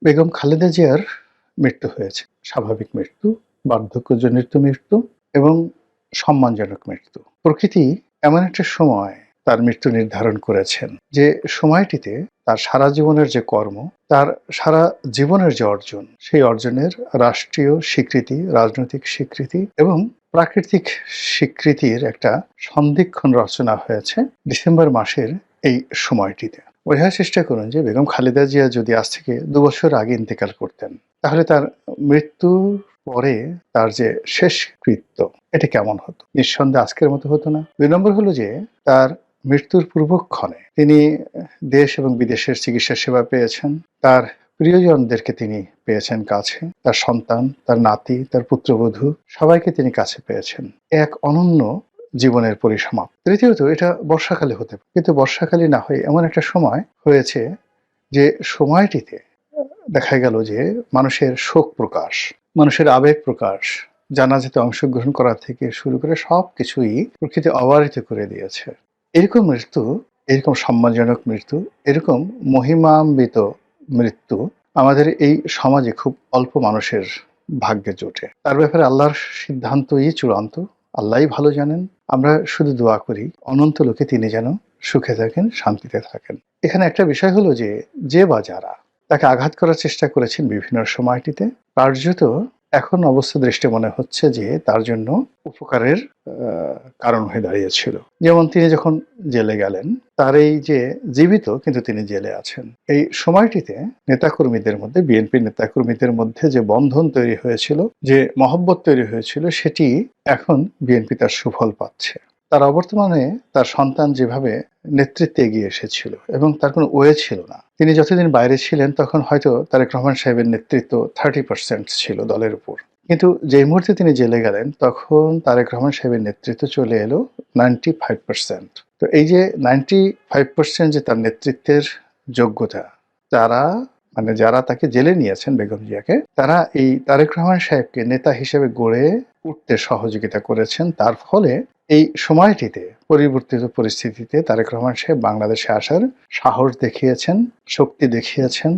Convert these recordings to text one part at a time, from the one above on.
বেগম খালেদা জিয়ার মৃত্যু হয়েছে। স্বাভাবিক মৃত্যু, বার্ধক্যজনিত মৃত্যু এবং সম্মানজনক মৃত্যু। প্রকৃতি এমন একটা সময় তার মৃত্যু নির্ধারণ করেছেন যে সময়টিতে তার সারা জীবনের যে কর্ম, তার সারা জীবনের যে অর্জন, সেই অর্জনের রাষ্ট্রীয় স্বীকৃতি, রাজনৈতিক স্বীকৃতি এবং প্রাকৃতিক স্বীকৃতির একটা সন্ধিক্ষণ রচনা হয়েছে ডিসেম্বর মাসের এই সময়টিতে। বোঝার চেষ্টা করুন যে বেগম খালেদা জিয়া যদি আজ থেকে ২ বছর আগে ইন্তেকাল করতেন, তাহলে তার মৃত্যুর পরে তার যে শেষকৃত্য এটা কেমন হতো? নিঃসন্দেহে আজকের মতো হতো না। ২ নম্বর হলো যে তার মৃত্যুর পূর্বক্ষণে তিনি দেশ এবং বিদেশের চিকিৎসা সেবা পেয়েছেন। তার প্রিয়জনদেরকে তিনি পেয়েছেন কাছে। তার সন্তান, তার নাতি, তার পুত্রবধূ সবাইকে তিনি কাছে পেয়েছেন। এক অনন্য জীবনের পরিসমাপ্তি। তৃতীয়ত এটা বর্ষাকালে হতে পারে। কিন্তু বর্ষাকালে না হয়ে এমন একটা সময় হয়েছে যে সময়টিতে দেখা গেল যে মানুষের শোক প্রকাশ, মানুষের আবেগ প্রকাশ, জানাজাতে অংশগ্রহণ করা থেকে শুরু করে সবকিছুই প্রকৃতি অবারিত করে দিয়েছে। এরকম মৃত্যু, এরকম সম্মানজনক মৃত্যু, এরকম মহিমান্বিত মৃত্যু আমাদের এই সমাজে খুব অল্প মানুষের ভাগ্যে জোটে। তার ব্যাপারে আল্লাহর সিদ্ধান্তই চূড়ান্ত। আল্লাহই ভালো জানেন। আমরা শুধু দোয়া করি অনন্ত লোকে তিনি যেন সুখে থাকেন, শান্তিতে থাকেন। এখানে একটা বিষয় হলো যে, যে বা যারা তাকে আঘাত করার চেষ্টা করেছেন বিভিন্ন সময়টিতে, কার্যত এখন অবস্থা দৃষ্টে মনে হচ্ছে যে তার জন্য উপকারের কারণ হয়ে দাঁড়িয়েছিল। যেমন তিনি যখন জেলে গেলেন, তার এই যে জীবিত কিন্তু তিনি জেলে আছেন, এই সময়টিতে নেতাকর্মীদের মধ্যে, বিএনপির নেতাকর্মীদের মধ্যে যে বন্ধন তৈরি হয়েছিল, যে মহব্বত তৈরি হয়েছিল, সেটি এখন বিএনপি তার সুফল পাচ্ছে। তার অবর্তমানে তার সন্তান যেভাবে নেতৃত্বে এগিয়ে এসেছিল এবং তার কোনো ওয়ে ছিল না। তিনি যতদিন বাইরে ছিলেন তখন হয়তো তারেক রহমান সাহেবের নেতৃত্ব 30% ছিল দলের উপর। কিন্তু যেই মুহূর্তে তিনি জেলে গেলেন তখন তারেক রহমান সাহেবের নেতৃত্ব চলে এলো 95%। তো এই যে 95% যে তার নেতৃত্বের যোগ্যতা, তারা মানে যারা তাকে জেলে নিয়েছেন বেগম জিয়াকে, তারা এই তারেক রহমান সাহেবকে নেতা হিসেবে গড়ে উঠতে সহযোগিতা করেছেন। তার ফলে এই সময়টিতে পরিবর্তিত পরিস্থিতিতে তারেক রহমান সাহেব বাংলাদেশে আসার সাহস দেখিয়েছেন, শক্তি দেখিয়েছেন,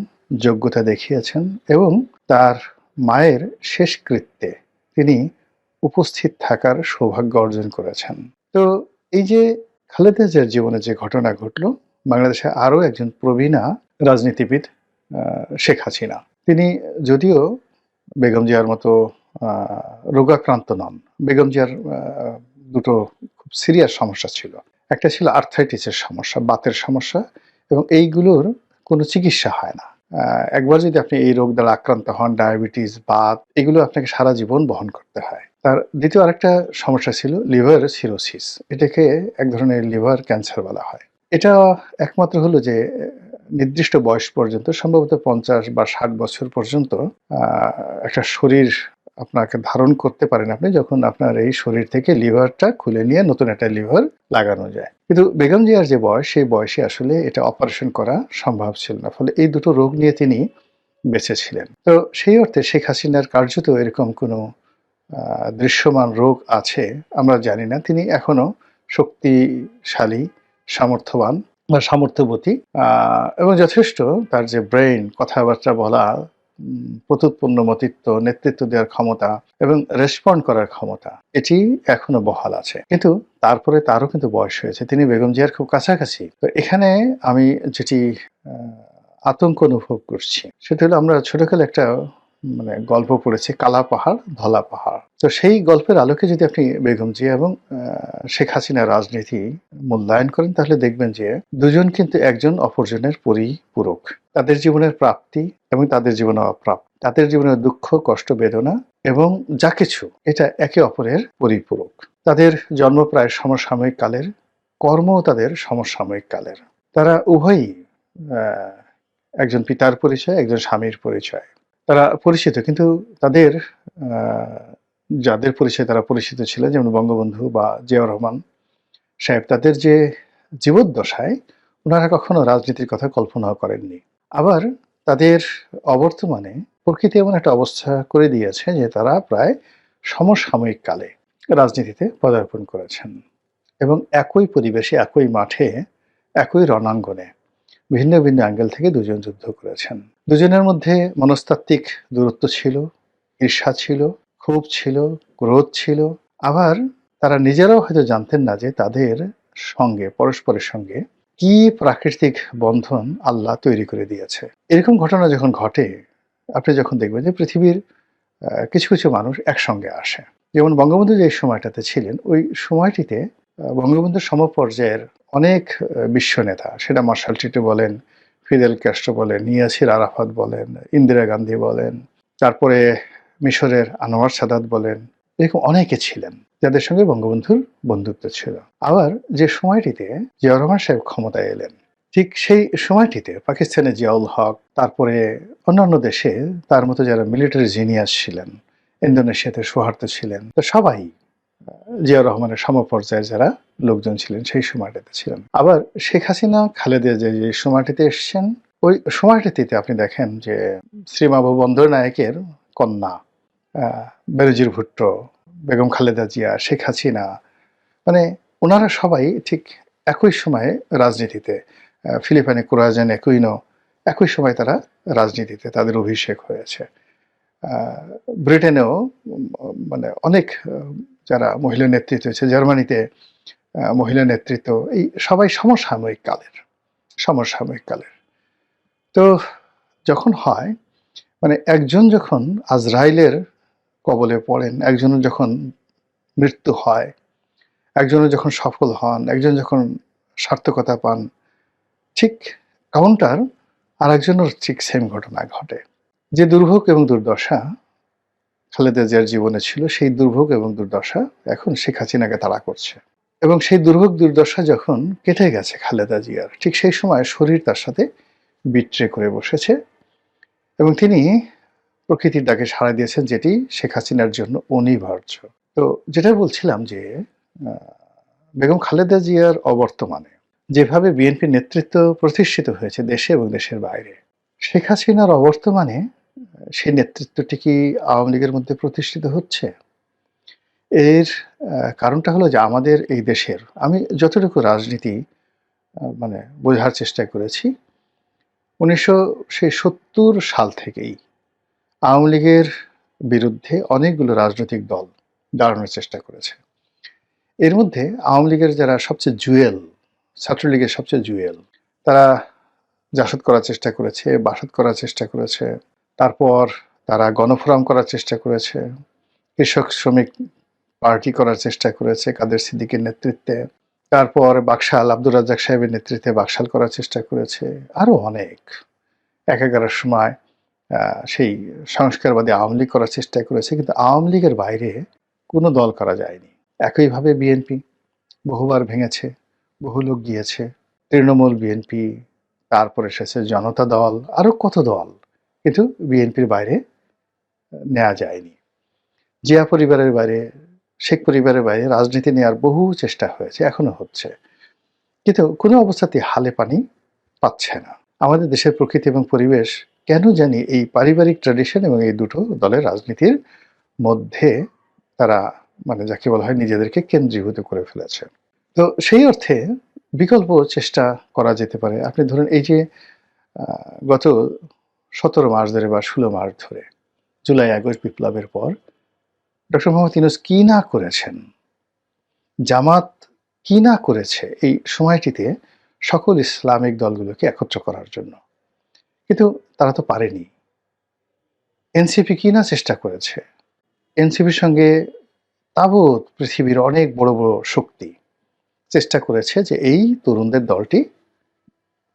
যোগ্যতা দেখিয়েছেন এবং তার মায়ের শেষকৃত্যে তিনি উপস্থিত থাকার সৌভাগ্য অর্জন করেছেন। তো এই যে খালেদা জিয়ার জীবনে যে ঘটনা ঘটল, বাংলাদেশে আরও একজন প্রবীণা রাজনীতিবিদ শেখ হাসিনা। তিনি যদিও বেগম জিয়ার মতো রোগাক্রান্ত নন। বেগম জিয়ার দুটো খুব সিরিয়াস সমস্যা ছিল। একটা ছিল আর্থ্রাইটিসের সমস্যা, বাতের সমস্যা, এবং এইগুলোর কোনো চিকিৎসা হয় না। একবার যদি আপনি এই রোগ দ্বারা আক্রান্ত হন, ডায়াবেটিস, বাত, এগুলো আপনাকে সারা জীবন বহন করতে হয়। তার দ্বিতীয় আরেকটা সমস্যা ছিল লিভার সিরোসিস। এটাকে এক ধরনের লিভার ক্যান্সার বলা হয়। এটা একমাত্র হলো যে নির্দিষ্ট বয়স পর্যন্ত, সম্ভবত 50 বা 60 বছর পর্যন্ত একটা শরীর আপনাকে ধারণ করতে পারেন আপনি, যখন আপনার এই শরীর থেকে লিভারটা খুলে নিয়ে নতুন একটা লিভার লাগানো যায়। কিন্তু বেগম জিয়ার যে বয়স, সেই বয়সে আসলে এটা অপারেশন করা সম্ভব ছিল না। ফলে এই দুটো রোগ নিয়ে তিনি বেঁচে ছিলেন। তো সেই অর্থে শেখ হাসিনার কার্যত এরকম কোনো দৃশ্যমান রোগ আছে আমরা জানি না। তিনি এখনো শক্তিশালী, সামর্থ্যবান বা সামর্থ্যবতী এবং যথেষ্ট তার যে ব্রেইন, কথাবার্তা বলা, প্রত্যুৎপন্নমতিত্ব, নেতৃত্ব দেওয়ার ক্ষমতা এবং রেসপন্ড করার ক্ষমতা, এটি এখনো বহাল আছে। কিন্তু তারপরে তারও কিন্তু বয়স হয়েছে। তিনি বেগম জিয়ার খুব কাছাকাছি। তো এখানে আমি যেটি আতঙ্ক অনুভব করছি সেটা হলো, আমরা ছোটকালে একটা গল্প পড়েছি, কালা পাহাড় ধলা পাহাড়। তো সেই গল্পের আলোকে যদি আপনি বেগম জিয়া এবং শেখ হাসিনার রাজনীতি মূল্যায়ন করেন, তাহলে দেখবেন যে দুজন কিন্তু একজন অপরজনের পরিপূরক। তাদের জীবনের প্রাপ্তি এবং তাদের জীবনের অপ্রাপ্তি, তাদের জীবনের দুঃখ, কষ্ট, বেদনা এবং যা কিছু, এটা একে অপরের পরিপূরক। তাদের জন্ম প্রায় সমসাময়িক কালের, কর্মও তাদের সমসাময়িক কালের। তারা উভয়ই একজন পিতার পরিচয়, একজন স্বামীর পরিচয়। তারা পরিচিত, কিন্তু তাদের যাদের পরিচয় তারা পরিচিত ছিলেন, যেমন বঙ্গবন্ধু বা জিয়াউর রহমান সাহেব, তাদের যে জীবদ্দশায় ওনারা কখনো রাজনীতির কথা কল্পনাও করেননি। আবার তাদের অবর্তমানে প্রকৃতি এমন একটা অবস্থা করে দিয়েছে যে তারা প্রায় সমসাময়িক কালে রাজনীতিতে পদার্পণ করেছেন এবং একই পরিবেশে, একই মাঠে, একই রণাঙ্গনে ভিন্ন ভিন্ন অ্যাঙ্গেল থেকে দুজন যুদ্ধ করেছেন। দুজনের মধ্যে মনস্তাত্ত্বিক দূরত্ব ছিল, ঈর্ষা ছিল, ক্ষোভ ছিল, ক্রোধ ছিল। আবার তারা নিজেরাও হয়তো জানতেন না যে তাদের সঙ্গে, পরস্পরের সঙ্গে কি প্রাকৃতিক বন্ধন আল্লাহ তৈরি করে দিয়েছে। এরকম ঘটনা যখন ঘটে, আপনি যখন দেখবেন যে পৃথিবীর কিছু কিছু মানুষ একসঙ্গে আসে। যেমন বঙ্গবন্ধু যে সময়টাতে ছিলেন, ওই সময়টিতে বঙ্গবন্ধুর সমপর্যায়ের অনেক বিশ্ব নেতা, সেটা মার্শাল টিটো বলেন, ফিদেল ক্যাস্ট্রো বলেন, ইয়াসির আরাফাত বলেন, ইন্দিরা গান্ধী বলেন, তারপরে মিশরের আনোয়ার সাদাত বলেন, এরকম অনেকে ছিলেন যাদের সঙ্গে বঙ্গবন্ধুর বন্ধুত্ব ছিল। আবার যে সময়টিতে জিয়াউর রহমান সাহেব ক্ষমতায় এলেন, ঠিক সেই সময়টিতে পাকিস্তানে জিয়াউল হক, তারপরে অন্যান্য দেশে তার মতো যারা মিলিটারি জিনিয়াস ছিলেন, ইন্দোনেশিয়াতে সুহার্তো ছিলেন, তো সবাই জিয়াউর রহমানের সমপর্যায়ে যারা লোকজন ছিলেন সেই সময়টাতে ছিলেন। আবার শেখ হাসিনা খালেদা যে সময়টিতে এসছেন, ওই সময়টিতে আপনি দেখেন যে শ্রীমাবু বন্দ্যোপাধ্যায়ের কন্যা বেনজির ভুট্টো, বেগম খালেদা জিয়া, শেখ হাসিনা, মানে ওনারা সবাই ঠিক একই সময়ে রাজনীতিতে, ফিলিপাইনে কোরাজেন একুইনো একই সময় তারা রাজনীতিতে তাদের অভিষেক হয়েছে। ব্রিটেনেও মানে অনেক যারা মহিলা নেতৃত্ব হয়েছে, জার্মানিতে মহিলা নেতৃত্ব, এই সবাই সমসাময়িক কালের। তো যখন হয়, মানে একজন যখন আজরাইলের কবলে পড়েন, একজনের যখন মৃত্যু হয়, একজনের যখন সফল হন, একজন যখন সার্থকতা পান, ঠিক কাউন্টার আর একজনের ঠিক সেম ঘটনা ঘটে। যে দুর্ভোগ এবং দুর্দশা খালেদা জিয়ার জীবনে ছিল, সেই দুর্ভোগ এবং দুর্দশা এখন শেখ হাসিনাকে তাড়া করছে। এবং সেই দুর্ভোগ দুর্দশা যখন কেটে গেছে খালেদা জিয়ার, ঠিক সেই সময় শরীর তার সাথে বিট্রে করে বসেছে এবং তিনি প্রকৃতির ডাকে সাড়া দিয়েছেন, যেটি শেখ হাসিনার জন্য অনিবার্য। তো যেটা বলছিলাম যে বেগম খালেদা জিয়ার অবর্তমানে যেভাবে বিএনপি নেতৃত্ব প্রতিষ্ঠিত হয়েছে দেশে এবং দেশের বাইরে, শেখ হাসিনার অবর্তমানে সেই নেতৃত্বটি কি আওয়ামী লীগের মধ্যে প্রতিষ্ঠিত হচ্ছে? এর কারণটা হলো যে আমাদের এই দেশের, আমি যতটুকু রাজনীতি মানে বোঝার চেষ্টা করেছি, 1970 সাল থেকেই আওয়ামী লীগের বিরুদ্ধে অনেকগুলো রাজনৈতিক দল দাঁড়ানোর চেষ্টা করেছে। এর মধ্যে আওয়ামী লীগের যারা সবচেয়ে জুয়েল, ছাত্রলীগের সবচেয়ে জুয়েল, তারা জাসদ করার চেষ্টা করেছে, বাসদ করার চেষ্টা করেছে, তারপর তারা গণফোরাম করার চেষ্টা করেছে, কৃষক শ্রমিক পার্টি করার চেষ্টা করেছে কাদের সিদ্দিকের নেতৃত্বে, তারপর বাকশাল আব্দুর রাজ্জাক সাহেবের নেতৃত্বে বাকশাল করার চেষ্টা করেছে, আরও অনেক। একাগারের সময় সেই সংস্কারবাদী আওয়ামী লীগ করার চেষ্টা করেছে, কিন্তু আওয়ামী লীগের বাইরে কোনো দল করা যায়নি। একইভাবে বিএনপি বহুবার ভেঙেছে, বহু লোক গিয়েছে, তৃণমূল বিএনপি, তারপর এসেছে জনতা দল, আরও কত দল, কিন্তু বিএনপির বাইরে নেওয়া যায়নি। জিয়া পরিবারের বাইরে, শেখ পরিবারের বাইরে রাজনীতি নেওয়ার বহু চেষ্টা হয়েছে, এখনো হচ্ছে, কিন্তু কোনো অবস্থাতেই হালে পানি পাচ্ছে না। আমাদের দেশের প্রকৃতি এবং পরিবেশ কেন জানি এই পারিবারিক ট্র্যাডিশন এবং এই দুটো দলের রাজনীতির মধ্যে তারা, মানে যাকে বলা হয়, নিজেদেরকে কেন্দ্রীভূত করে ফেলেছে। তো সেই অর্থে বিকল্প চেষ্টা করা যেতে পারে। আপনি ধরুন এই যে গত 17 মাস ধরে বা 16 মাস ধরে জুলাই আগস্ট বিপ্লবের পর ডক্টর মোহাম্মদ ইউনূস কি না করেছেন, জামাত কি না করেছে এই সময়টিতে সকল ইসলামিক দলগুলোকে একত্র করার জন্য, কিন্তু তারা তো পারেনি। এনসিপি কি না চেষ্টা করেছে, এনসিপির সঙ্গে তাবৎ পৃথিবীর অনেক বড় বড় শক্তি চেষ্টা করেছে যে এই তরুণদের দলটি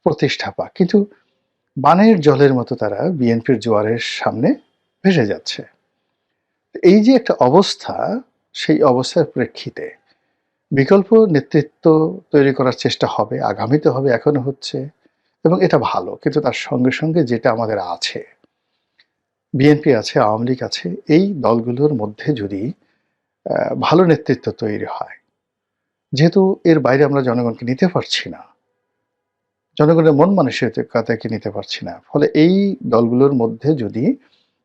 প্রতিষ্ঠা পাক, কিন্তু বানের জলের মতো তারা বিএনপির জোয়ারের সামনে ভেসে যাচ্ছে। এই যে একটা অবস্থা, সেই অবস্থার প্রেক্ষিতে বিকল্প নেতৃত্ব তৈরি করার চেষ্টা হবে, আগামীতে হবে, এখনো হচ্ছে, এবং এটা ভালো। কিন্তু তার সঙ্গে সঙ্গে যেটা আমাদের আছে, বিএনপি আছে, আওয়ামী লীগ আছে, এই দলগুলোর মধ্যে যদি ভালো নেতৃত্ব তৈরি হয়, যেহেতু এর বাইরে আমরা জনগণকে নিতে পারছি না, জনগণের মন মানসিকতাকে নিতে পারছি না, ফলে এই দলগুলোর মধ্যে যদি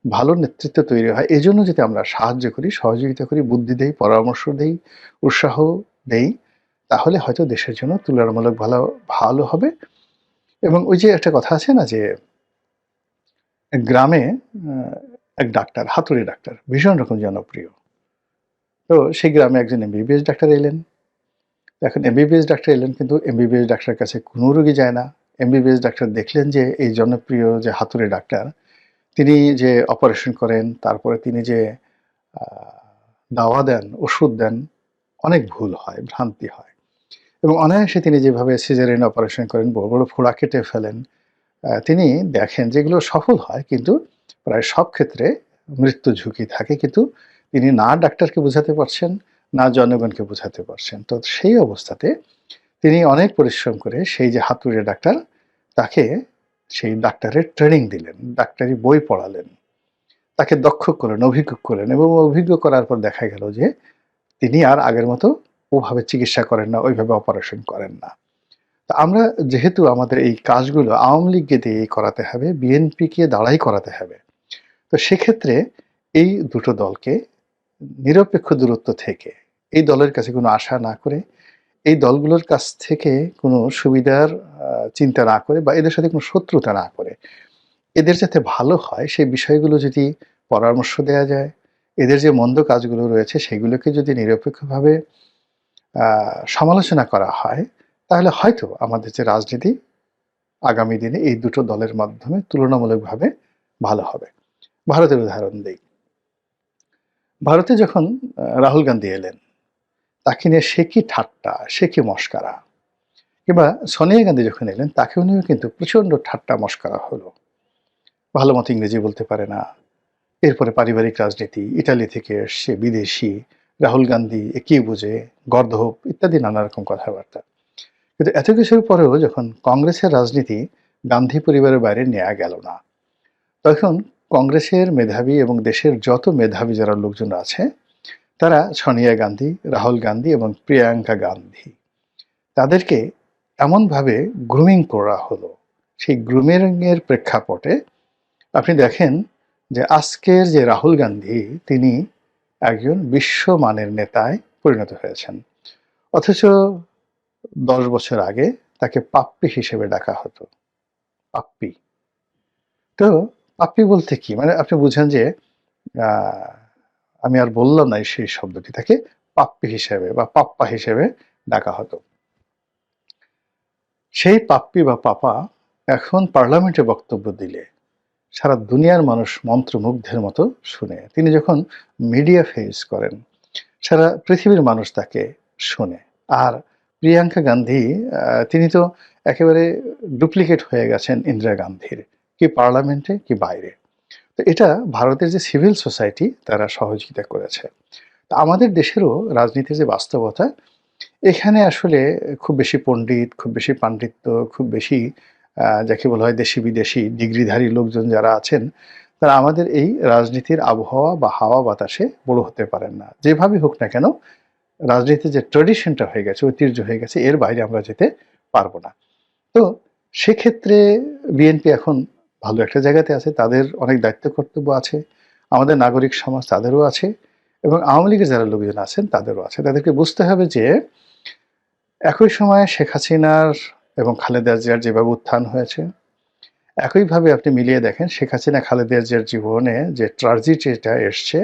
ভালো নেতৃত্ব তৈরি হয়, এজন্য যদি আমরা সাহায্য করি, সহযোগিতা করি, বুদ্ধি দেই, পরামর্শ দেই, উৎসাহ দেই, তাহলে হয়তো দেশের জন্য তুলনামূলক ভালো হবে এবং ওই যে একটা কথা আছে না যে গ্রামে এক ডাক্তার, হাতুড়ি ডাক্তার, ভীষণ রকম জনপ্রিয়। তো সেই গ্রামে একজন এমবিবিএস ডাক্তার এলেন। এখন এমবিবিএস ডাক্তার এলেন কিন্তু এমবিবিএস ডাক্তারের কাছে কোনো রোগী যায় না। এমবিবিএস ডাক্তার দেখলেন যে এই জনপ্রিয় যে হাতুড়ি ডাক্তার, তিনি যে অপারেশন করেন, তারপরে তিনি যে আ দাওয়া দেন, ওষুধ দেন, অনেক ভুল হয়, ভ্রান্তি হয়। এবং অনায়াসে তিনি যেভাবে সিজারিয়ান অপারেশন করেন, বড়, বড় ফোঁড়া কেটে ফেলেন, তিনি দেখেন যে এগুলো সফল হয় কিন্তু প্রায় সব ক্ষেত্রে মৃত্যু ঝুঁকি থাকে। কিন্তু তিনি না ডাক্তারকে বোঝাতে পারছেন, না জনগণকে বোঝাতে পারছেন। তো সেই অবস্থাতে তিনি অনেক পরিশ্রম করে সেই যে হাতুড়ে ডাক্তার, তাকে সেই ডাক্তারের ট্রেনিং দিলেন, ডাক্তারি বই পড়ালেন। তাকে দক্ষ করলেন, অভিজ্ঞ করলেন এবং অভিজ্ঞ করার পর দেখা গেল যে তিনি আর আগের মতো ওভাবে চিকিৎসা করেন না, ওইভাবে অপারেশন করেন না। তো আমরা যেহেতু আমাদের এই কাজগুলো আওয়ামী লীগকে দিয়েই করাতে হবে, বিএনপিকে দ্বারাই করাতে হবে। তো সেক্ষেত্রে এই দুটো দলকে নিরপেক্ষ দূরত্ব থেকে এই দলের কাছে কোনো আশা না করে, এই দলগুলোর কাছ থেকে কোনো সুবিধার চিন্তা না করে বা এদের সাথে কোনো শত্রুতা না করে, এদের যাতে ভালো হয় সেই বিষয়গুলো যদি পরামর্শ দেয়া যায়, এদের যে মন্দ কাজগুলো রয়েছে সেগুলোকে যদি নিরপেক্ষভাবে সমালোচনা করা হয়, তাহলে হয়তো আমাদের যে রাজনীতি আগামী দিনে এই দুটো দলের মাধ্যমে তুলনামূলকভাবে ভালো হবে। ভারতের উদাহরণ দেই। ভারতে যখন রাহুল গান্ধী এলেন, তাকে নিয়ে সে কি ঠাট্টা, সে কি মশকরা। কিংবা সোনিয়া গান্ধী যখন এলেন, তাকেও নিয়েও কিন্তু প্রচণ্ড ঠাট্টা মশকরা হলো। ভালো মতো ইংরেজি বলতে পারে না। এরপরে পারিবারিক রাজনীতি, ইটালি থেকে এসছে, বিদেশি, রাহুল গান্ধী এ কি বুঝে, গর্দভ ইত্যাদি নানা রকম কথাবার্তা। কিন্তু এত কিছুর পরেও যখন কংগ্রেসের রাজনীতি গান্ধী পরিবারের বাইরে নেওয়া গেল না, তখন কংগ্রেসের মেধাবী এবং দেশের যত মেধাবী যারা লোকজন আছে, তারা সোনিয়া গান্ধী, রাহুল গান্ধী এবং প্রিয়াঙ্কা গান্ধী, তাদেরকে এমনভাবে গ্রুমিং করা হলো। সেই গ্রুমিংয়ের প্রেক্ষাপটে আপনি দেখেন যে আজকের যে রাহুল গান্ধী, তিনি একজন বিশ্বমানের নেতায় পরিণত হয়েছেন। অথচ ১০ বছর আগে তাকে পাপ্পি হিসেবে ডাকা হতো। পাপ্পি। তো পাপ্পি বলতে কি? মানে আপনি বুঝেন যে আ আমি আর বললাম না সেই শব্দটি। তাকে পাপ্পি হিসেবে বা পাপ্পা হিসেবে ডাকা হতো। সেই পাপ্পি বা পাপা এখন পার্লামেন্টে বক্তব্য দিলে সারা দুনিয়ার মানুষ মন্ত্রমুগ্ধের মতো শুনে। তিনি যখন মিডিয়া ফেস করেন, সারা পৃথিবীর মানুষ তাকে শোনে। আর প্রিয়াঙ্কা গান্ধী তিনি তো একেবারে ডুপ্লিকেট হয়ে গেছেন ইন্দিরা গান্ধীর। কি পার্লামেন্টে কি বাইরে। তো এটা ভারতের যে সিভিল সোসাইটি তারা সহযোগিতা করেছে। তো আমাদের দেশেরও রাজনীতির যে বাস্তবতা, এখানে আসলে খুব বেশি পণ্ডিত, খুব বেশি পাণ্ডিত্য, খুব বেশি যাকে বলা হয় দেশি বিদেশি ডিগ্রিধারী লোকজন যারা আছেন, তারা আমাদের এই রাজনীতির আবহাওয়া বা হাওয়া বাতাসে বড় হতে পারেন না। যেভাবেই হোক না কেন রাজনীতির যে ট্র্যাডিশনটা হয়ে গেছে, ঐতিহ্য হয়ে গেছে, এর বাইরে আমরা যেতে পারব না। তো সেক্ষেত্রে বিএনপি এখন ভালো একটা জায়গাতে আছে। তাদের অনেক দায়িত্ব কর্তব্য আছে। আমাদের নাগরিক সমাজ তাদেরও আছে এবং আওয়ামী লীগের যারা লোকজন আছেন তাদেরও আছে। তাদেরকে বুঝতে হবে যে একই সময়ে শেখ হাসিনার এবং খালেদা জিয়ার যেভাবে উত্থান হয়েছে, একইভাবে আপনি মিলিয়ে দেখেন শেখ হাসিনা খালেদা জিয়ার জীবনে যে ট্র্যাজেডিটা এসছে,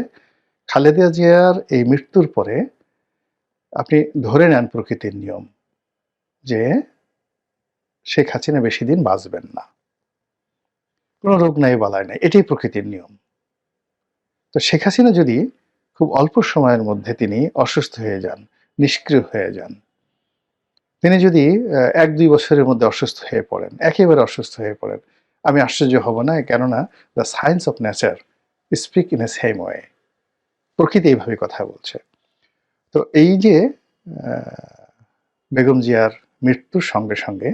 খালেদা জিয়ার এই মৃত্যুর পরে আপনি ধরে নেন প্রকৃতির নিয়ম যে শেখ হাসিনা বেশি দিন বাঁচবেন না। কোনো রোগ নাই বালাই নাই। এটাই প্রকৃতির নিয়ম। তো শেখ হাসিনা যদি খুব অল্প সময়ের মধ্যে তিনি অসুস্থ হয়ে যান, নিষ্ক্রিয় হয়ে যান, তিনি যদি ১-২ বছরের মধ্যে অসুস্থ হয়ে পড়েন, একেবারে অসুস্থ হয়ে পড়েন, আমি আশ্চর্য হব না। কেননা the science of nature speak in a same way. প্রকৃতি এইভাবে কথা বলছে। তো এই যে আ বেগম জিয়ার মৃত্যুর সঙ্গে, সঙ্গে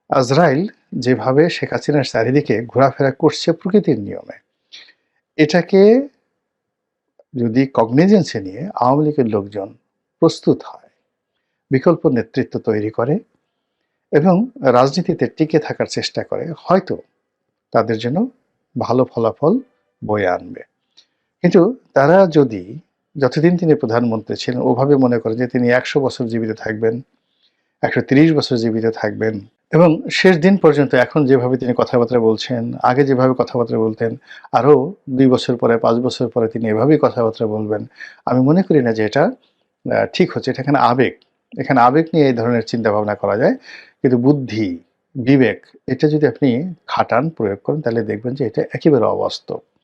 আজরাইল যেভাবে শেখ হাসিনার চারিদিকে ঘোরাফেরা করছে প্রকৃতির নিয়মে, এটাকে যদি কগনিজেন্সে নিয়ে আওয়ামী লীগের লোকজন প্রস্তুত হয়, বিকল্প নেতৃত্ব তৈরি করে এবং রাজনীতিতে টিকে থাকার চেষ্টা করে, হয়তো তাদের জন্য ভালো ফলাফল বয়ে আনবে। কিন্তু তারা যদি যতদিন তিনি প্রধানমন্ত্রী ছিলেন ওভাবে মনে করে যে তিনি ১০০ বছর জীবিত থাকবেন, ১৩০ বছর জীবিত থাকবেন, এবং শেষ দিন পর্যন্ত এখন যেভাবে তিনি কথাবার্তা বলছেন, আগে যেভাবে কথাবার্তা বলতেন, আরো ২ বছর পরে ৫ বছর পরে তিনি এভাবেই কথাবার্তা বলবেন। আমি মনে করি না যে এটা ঠিক হচ্ছে। এটা এখানে আবেগ। এখানে আবেগ নিয়ে এই ধরনের চিন্তাভাবনা করা যায়। কিন্তু বুদ্ধি, বিবেক এটা যদি আপনি খাটান, প্রয়োগ করেন তাহলে দেখবেন যে এটা একেবারে অবাস্তব।